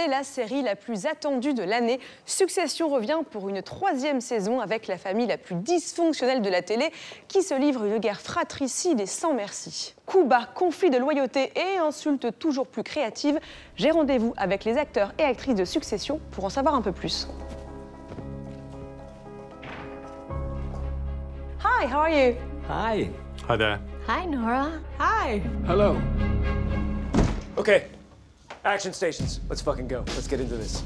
c'est la série la plus attendue de l'année. Succession revient pour une 3e saison avec la famille la plus dysfonctionnelle de la télé qui se livre une guerre fratricide et sans merci. Coups bas, conflits de loyauté et insultes toujours plus créatives. J'ai rendez-vous avec les acteurs et actrices de Succession pour en savoir un peu plus. Hi, how are you? Hi. Hi there. Hi, Nora. Hi. Hello. Okay, action stations. Let's fucking go. Let's get into this.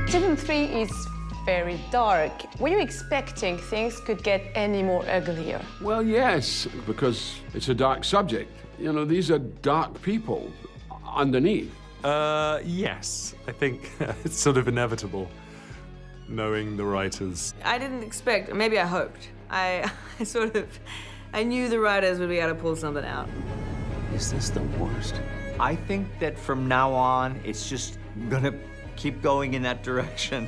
Season 3 is very dark. Were you expecting things could get any more uglier? Well, yes, because it's a dark subject. You know, these are dark people underneath. Yes. I think it's sort of inevitable, knowing the writers. I didn't expect, maybe I hoped. I knew the writers would be able to pull something out. Is this the worst? I think that from now on, it's just gonna keep going in that direction.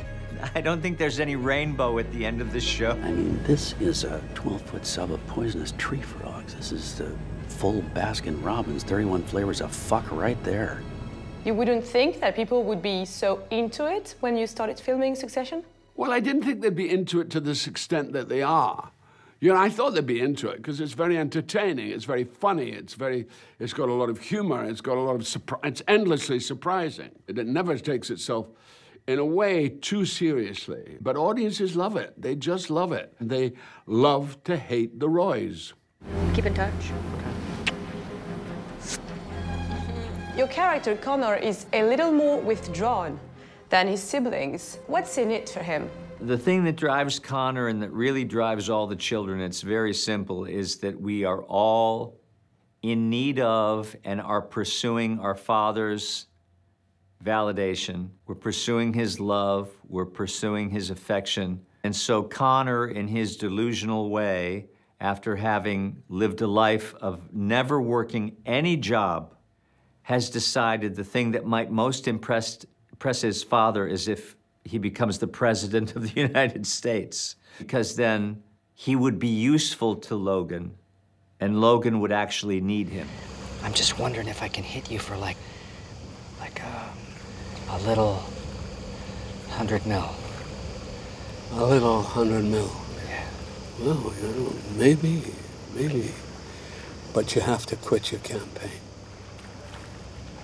I don't think there's any rainbow at the end of this show. I mean, this is a 12-foot sub of poisonous tree frogs. This is the full Baskin Robbins, 31 flavors of fuck right there. You wouldn't think that people would be so into it when you started filming Succession? Well, I didn't think they'd be into it to this extent that they are. You know, I thought they'd be into it because it's very entertaining, it's very funny, it's got a lot of humor, it's got a lot of it's endlessly surprising. It never takes itself, in a way, too seriously. But audiences love it. They just love it. They love to hate the Roys. Keep in touch. Your character, Connor, is a little more withdrawn than his siblings. What's in it for him? The thing that drives Connor and that really drives all the children, it's very simple, is that we are all in need of and are pursuing our father's validation. We're pursuing his love, we're pursuing his affection. And so Connor, in his delusional way, after having lived a life of never working any job, has decided the thing that might most impress his father is if he becomes the president of the United States, because then he would be useful to Logan, and Logan would actually need him. I'm just wondering if I can hit you for like a little 100 mil. A little 100 mil. Yeah. Well, you know, maybe. But you have to quit your campaign.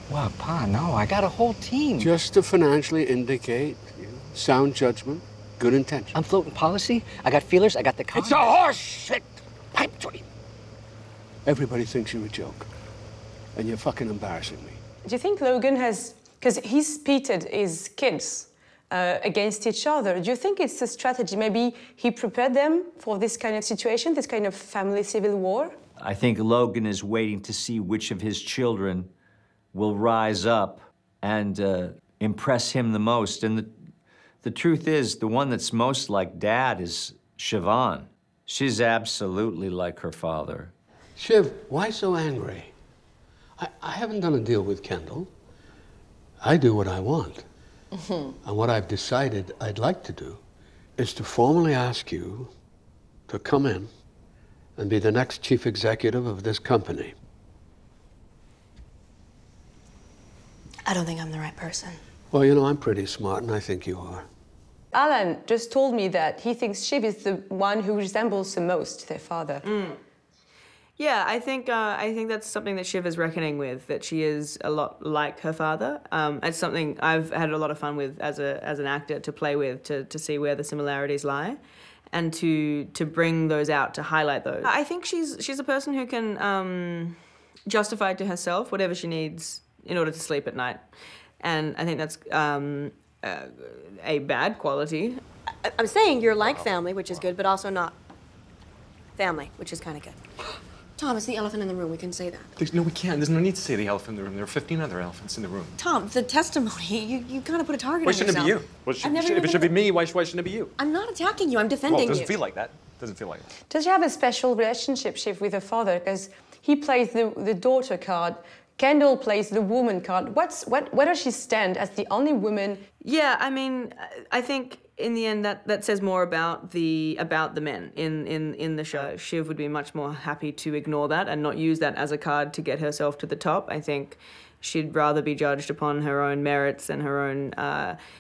Well, Pa, no, I got a whole team. Just to financially indicate, you know, sound judgment, good intention. I'm floating policy. I got feelers. I got the It's a horse shit pipe dream. Everybody thinks you're a joke, and you're fucking embarrassing me. Do you think Logan has, because he's pitted his kids against each other, do you think it's a strategy? Maybe he prepared them for this kind of situation, this kind of family civil war? I think Logan is waiting to see which of his children will rise up and impress him the most. And the truth is, the one that's most like Dad is Siobhan. She's absolutely like her father. Shiv, why so angry? I haven't done a deal with Kendall. I do what I want. And what I've decided I'd like to do is to formally ask you to come in and be the next chief executive of this company. I don't think I'm the right person. Well, you know, I'm pretty smart, and I think you are. Alan just told me that he thinks Shiv is the one who resembles the most their father. Yeah, I think that's something that Shiv is reckoning with, that she is a lot like her father. It's something I've had a lot of fun with as an actor, to play with, to see where the similarities lie, and to bring those out, to highlight those. I think she's a person who can justify to herself whatever she needs in order to sleep at night. And I think that's a bad quality. I'm saying you're like family, which is good, but also not family, which is kind of good. Tom, it's the elephant in the room. We can say that. No, we can't. There's no need to say the elephant in the room. There are 15 other elephants in the room. Tom, the testimony, you kind of put a target Why on shouldn't yourself. it be you? If it should be me, why shouldn't it be you? I'm not attacking you. I'm Well, defending it doesn't you. feel like that. It doesn't feel like that. Does she have a special relationship, Shiv, with her father? Because he plays the daughter card, Kendall plays the woman card. Where does she stand as the only woman? Yeah, I mean, I think In the end, that says more about the men in the show. Shiv would be much more happy to ignore that and not use that as a card to get herself to the top. I think she'd rather be judged upon her own merits and her own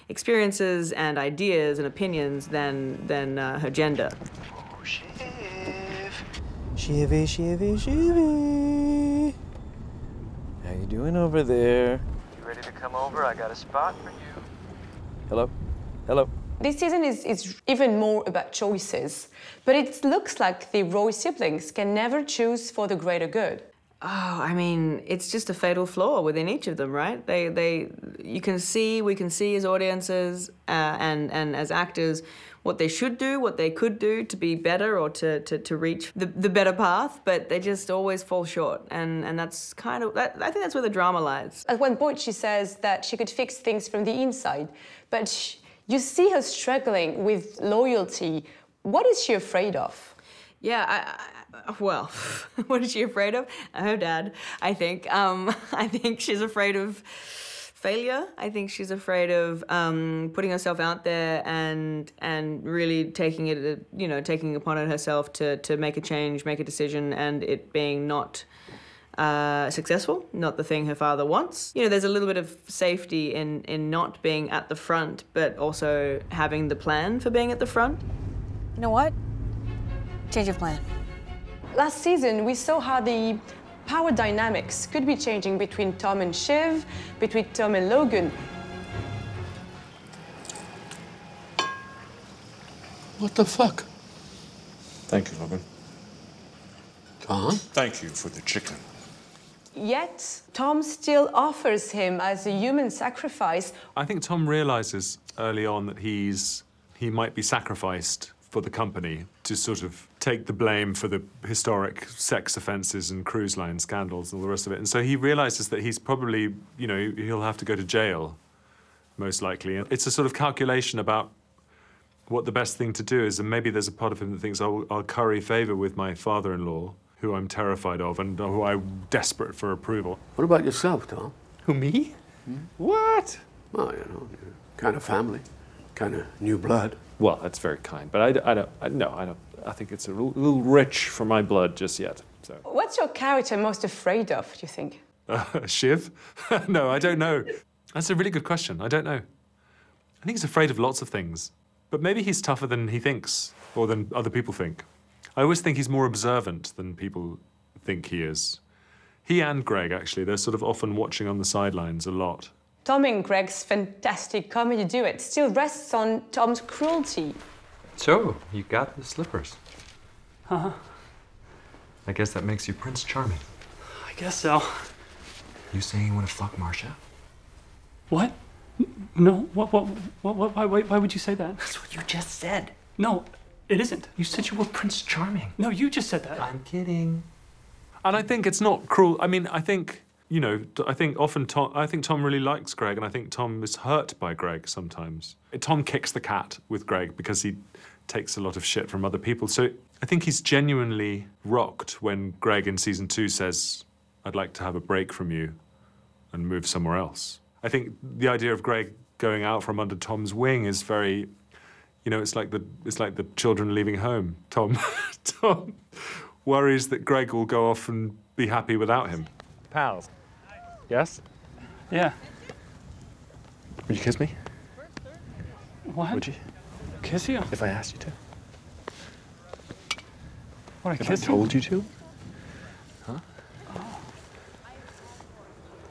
experiences and ideas and opinions than her gender. Oh, Shiv. Shivy, shivy, shivy. How you doing over there? You ready to come over? I got a spot for you. Hello? Hello? This season is even more about choices, but it looks like the Roy siblings can never choose for the greater good. Oh, I mean, it's just a fatal flaw within each of them, right? We can see as audiences and as actors what they should do, what they could do to be better or to reach the better path, but they just always fall short. And that's kind of, I think that's where the drama lies. At one point, she says that she could fix things from the inside, but you see her struggling with loyalty. What is she afraid of? Yeah, well, what is she afraid of? Her dad, I think. I think she's afraid of failure. I think she's afraid of putting herself out there and really taking it upon it herself to make a change, make a decision, and it being not successful, not the thing her father wants. You know, there's a little bit of safety in not being at the front, but also having the plan for being at the front. You know what? Change of plan. Last season, we saw how the power dynamics could be changing between Tom and Shiv, between Tom and Logan. What the fuck? Thank you, Logan. Tom? Thank you for the chicken. Yet, Tom still offers him as a human sacrifice. I think Tom realizes early on that he might be sacrificed for the company to sort of take the blame for the historic sex offences and cruise line scandals and all the rest of it. And so he realizes that he's probably, you know, he'll have to go to jail, most likely. And it's a sort of calculation about what the best thing to do is, and maybe there's a part of him that thinks, I'll curry favour with my father-in-law, who I'm terrified of and who I'm desperate for approval. What about yourself, Tom? Who, me? What? Well, you know, you're kind of family, kind of new blood. Well, that's very kind, but I don't. I think it's a little rich for my blood just yet. So. What's your character most afraid of, do you think? Shiv? No, I don't know. That's a really good question. I don't know. I think he's afraid of lots of things, but maybe he's tougher than he thinks, or than other people think. I always think he's more observant than people think he is. He and Greg, actually, they're sort of often watching on the sidelines a lot. Tom and Greg's fantastic comedy duet still rests on Tom's cruelty. So, you got the slippers. Huh? I guess that makes you Prince Charming. I guess so. You saying you want to fuck Marcia? What? No, why would you say that? That's what you just said. No, it isn't. You said you were Prince Charming. No, you just said that. I'm kidding. And I think it's not cruel. I mean, I think, you know, I think Tom really likes Greg, and I think Tom is hurt by Greg sometimes. Tom kicks the cat with Greg because he takes a lot of shit from other people. So I think he's genuinely rocked when Greg in season 2 says, I'd like to have a break from you and move somewhere else. I think the idea of Greg going out from under Tom's wing is very, you know, it's like the children leaving home. Tom worries that Greg will go off and be happy without him. Pals. Yes? Yeah. Would you kiss me? What? Would you? Kiss you? If I asked you to. What, I If kiss I told you to? Huh? Oh.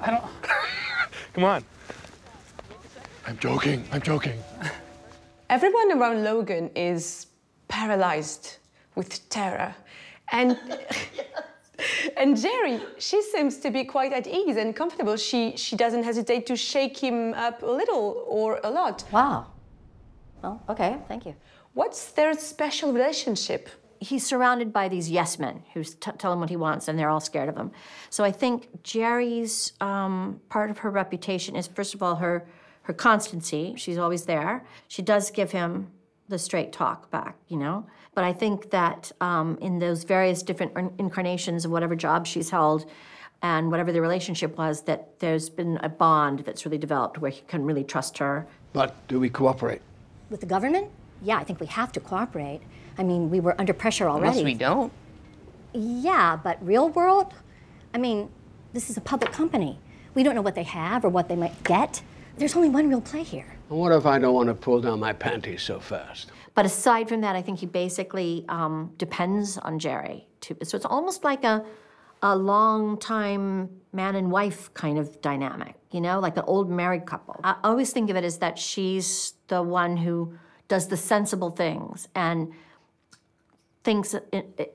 I don't... Come on. I'm joking. I'm joking. Everyone around Logan is paralyzed with terror. And and Jerry, she seems to be quite at ease and comfortable. She doesn't hesitate to shake him up a little or a lot. Wow. Well, okay, thank you. What's their special relationship? He's surrounded by these yes men who tell him what he wants, and they're all scared of him. So I think Jerry's part of her reputation is, first of all, her constancy. She's always there. She does give him the straight talk back, you know? But I think that in those various different incarnations of whatever job she's held and whatever the relationship was, that there's been a bond that's really developed where he can really trust her. But do we cooperate? With the government? Yeah, I think we have to cooperate. I mean, we were under pressure already. Unless we don't. Yeah, but real world? I mean, this is a public company. We don't know what they have or what they might get. There's only one real play here. And what if I don't want to pull down my panties so fast? But aside from that, I think he basically depends on Jerry. So it's almost like a long-time man and wife kind of dynamic, you know, like an old married couple. I always think of it as that she's the one who does the sensible things and thinks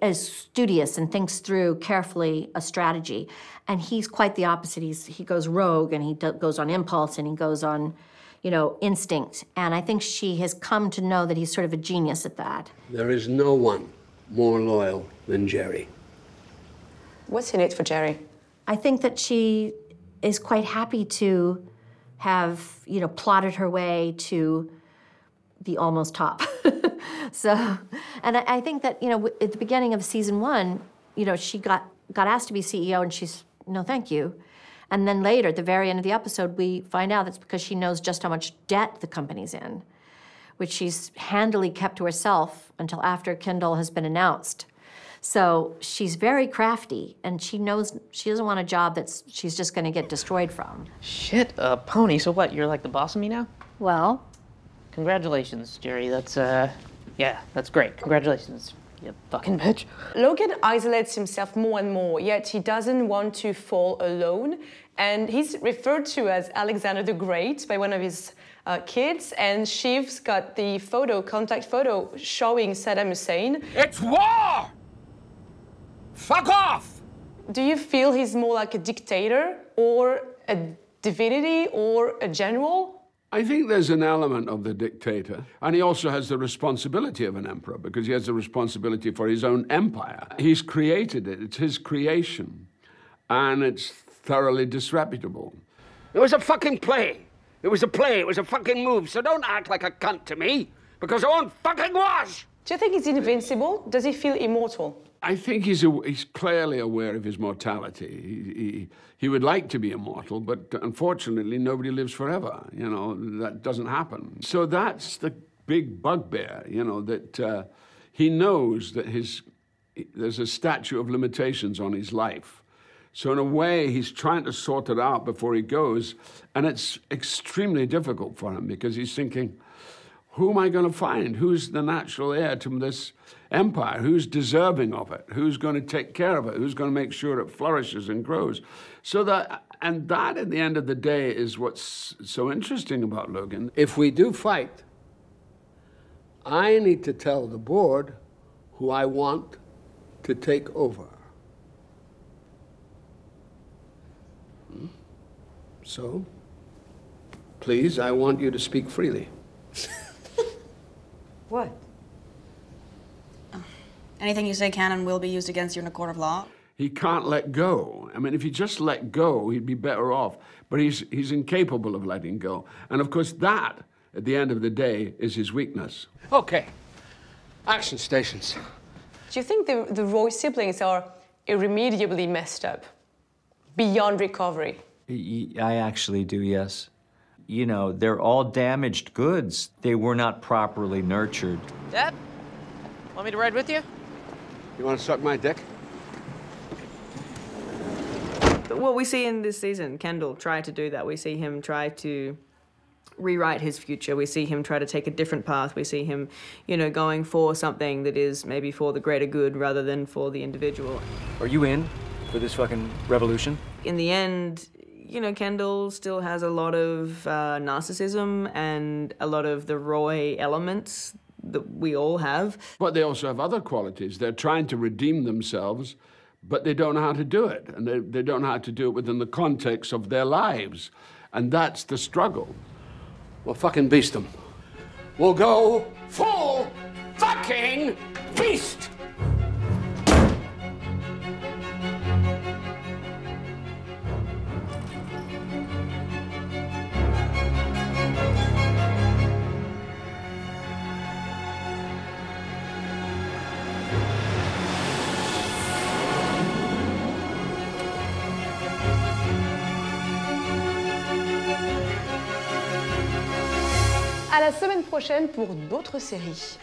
is studious and thinks through carefully a strategy. And he's quite the opposite. He goes rogue and he goes on impulse and he goes on, you know, instinct. And I think she has come to know that he's sort of a genius at that. There is no one more loyal than Jerry. What's in it for Jerry? I think that she is quite happy to have, you know, plotted her way to the almost top. So, and I think that, you know, at the beginning of season 1, you know, she got asked to be CEO and she's, no, thank you. And then later, at the very end of the episode, we find out that's because she knows just how much debt the company's in, which she's handily kept to herself until after Kendall has been announced. So she's very crafty, and she knows she doesn't want a job that she's just going to get destroyed from. Shit, Pony, so what, you're like the boss of me now? Well? Congratulations, Jerry, that's, yeah, that's great. Congratulations, you fucking bitch. Logan isolates himself more and more, yet he doesn't want to fall alone. And he's referred to as Alexander the Great by one of his kids, and Shiv's got the contact photo showing Saddam Hussein. It's war! Fuck off! Do you feel he's more like a dictator or a divinity or a general? I think there's an element of the dictator, and he also has the responsibility of an emperor because he has the responsibility for his own empire. He's created it, it's his creation, and it's thoroughly disreputable. It was a fucking play. It was a play, it was a fucking move, so don't act like a cunt to me, because I won't fucking was! Do you think he's invincible? Does he feel immortal? I think he's clearly aware of his mortality. He would like to be immortal, but unfortunately, nobody lives forever. You know, that doesn't happen. So that's the big bugbear, you know, that he knows that there's a statute of limitations on his life. So in a way, he's trying to sort it out before he goes, and it's extremely difficult for him because he's thinking, who am I going to find? Who's the natural heir to this empire? Who's deserving of it? Who's going to take care of it? Who's going to make sure it flourishes and grows? So that at the end of the day, is what's so interesting about Logan. If we do fight, I need to tell the board who I want to take over. So, please, I want you to speak freely. What? Anything you say can and will be used against you in a court of law? He can't let go. I mean, if he just let go, he'd be better off. But he's incapable of letting go. And of course, that, at the end of the day, is his weakness. Okay. Action stations. Do you think the Roy siblings are irremediably messed up, beyond recovery? I actually do, yes. You know, they're all damaged goods. They were not properly nurtured. Dad, want me to ride with you? You want to suck my dick? Well, we see in this season, Kendall try to do that. We see him try to rewrite his future. We see him try to take a different path. We see him, you know, going for something that is maybe for the greater good rather than for the individual. Are you in for this fucking revolution? In the end, you know, Kendall still has a lot of narcissism and a lot of the Roy elements that we all have. But they also have other qualities. They're trying to redeem themselves, but they don't know how to do it. And they don't know how to do it within the context of their lives. And that's the struggle. We'll fucking beast them. We'll go Full fucking beast! À la semaine prochaine pour d'autres séries.